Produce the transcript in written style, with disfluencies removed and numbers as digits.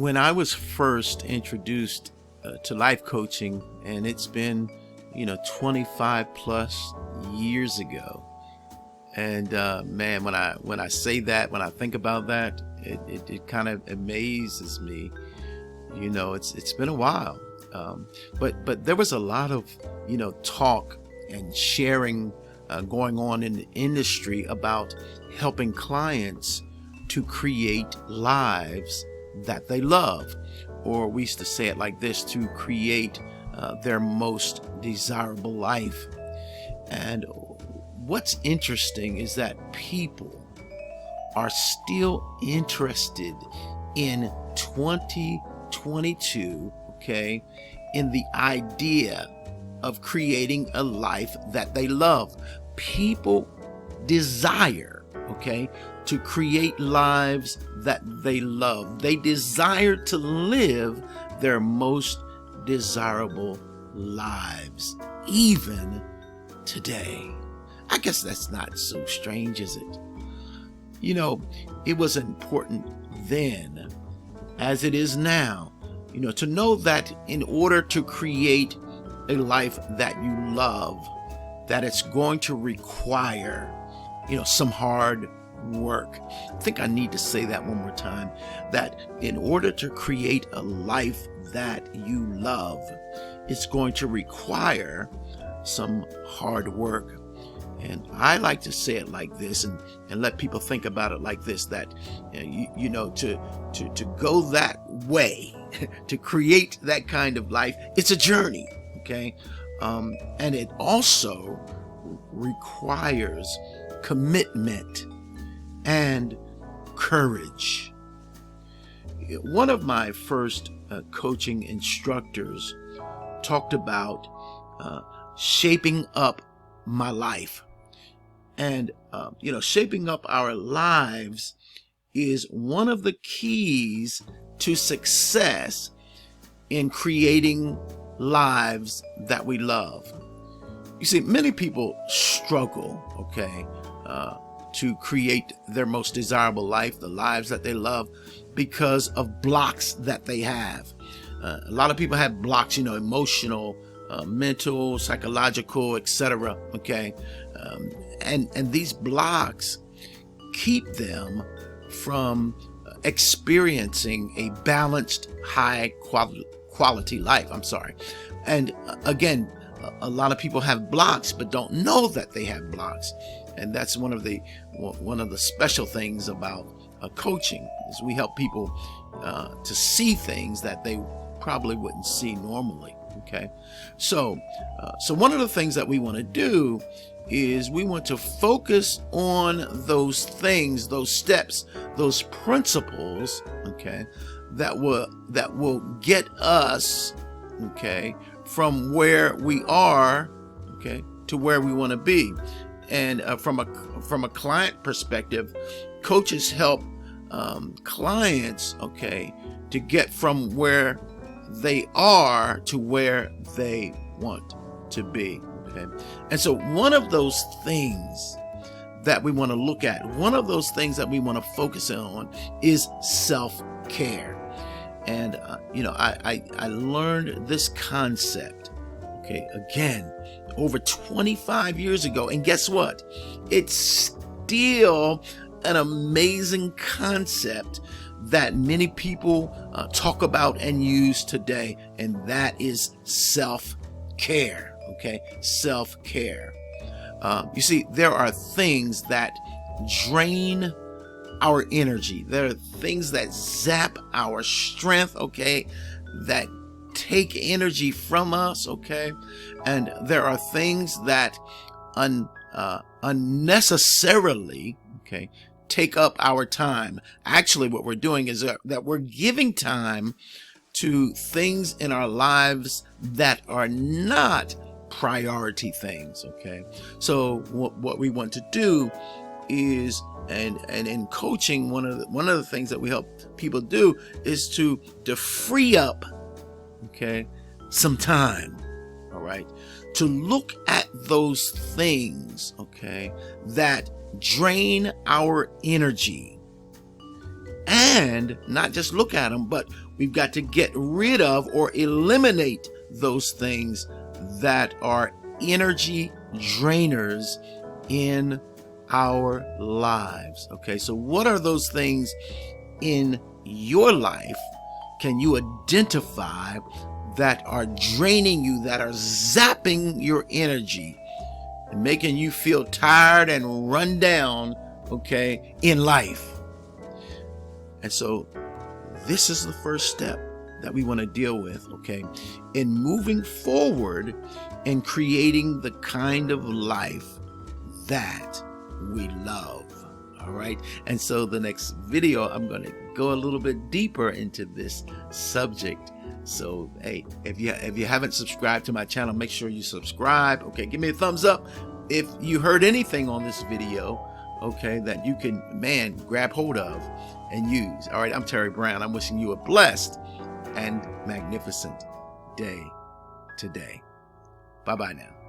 When I was first introduced to life coaching, and it's been, 25 plus years ago. And man, when I say that, when I think about that, it kind of amazes me. It's been a while, but there was a lot of talk and sharing going on in the industry about helping clients to create lives that they love, or we used to say it like this: to create their most desirable life. And what's interesting is that people are still interested in 2022, okay, in the idea of creating a life that they love. People desire, okay, to create lives that they love. They desire to live their most desirable lives, even today. I guess that's not so strange, is it? It was important then, as it is now, to know that in order to create a life that you love, that it's going to require, some hard work. I think I need to say that one more time, that in order to create a life that you love, it's going to require some hard work. And I like to say it like this, and let people think about it like this: that to go that way, to create that kind of life, it's a journey, okay? And it also requires commitment and courage. One of my first coaching instructors talked about shaping up my life. And, shaping up our lives is one of the keys to success in creating lives that we love. You see, many people struggle, okay, to create their most desirable life, the lives that they love, because of blocks that they have. A lot of people have blocks, emotional, mental, psychological, etc. Okay, and these blocks keep them from experiencing a balanced, high quality life. And again, a lot of people have blocks but don't know that they have blocks, and that's one of the special things about coaching, is we help people to see things that they probably wouldn't see normally. Okay, so one of the things that we want to do is we want to focus on those things, those steps, those principles, okay, that will get us, okay, from where we are, okay, to where we want to be. And from a client perspective, coaches help clients, okay, to get from where they are to where they want to be. Okay, and so one of those things that we want to look at, one of those things that we want to focus on, is self-care. And I learned this concept, okay, again, over 25 years ago, and guess what? It's still an amazing concept that many people talk about and use today, and that is self-care. Okay, self-care. You see, there are things that drain our energy. There are things that zap our strength, okay, that take energy from us, okay, and there are things that unnecessarily, okay, take up our time. Actually, what we're doing is that we're giving time to things in our lives that are not priority things. Okay, so what we want to do is, and in coaching, one of the things that we help people do is to free up, okay, some time, all right, to look at those things, okay, that drain our energy, and not just look at them, but We've got to get rid of or eliminate those things that are energy drainers in our lives. Okay, so what are those things in your life can you identify that are draining you, that are zapping your energy and making you feel tired and run down, okay, in life? And so this is the first step that we want to deal with, okay, in moving forward and creating the kind of life that we love. All right. And so the next video, I'm going to go a little bit deeper into this subject. So, hey, if you haven't subscribed to my channel, make sure you subscribe. Okay. Give me a thumbs up if you heard anything on this video, okay, that you can, grab hold of and use. All right. I'm Terry Brown. I'm wishing you a blessed and magnificent day today. Bye-bye now.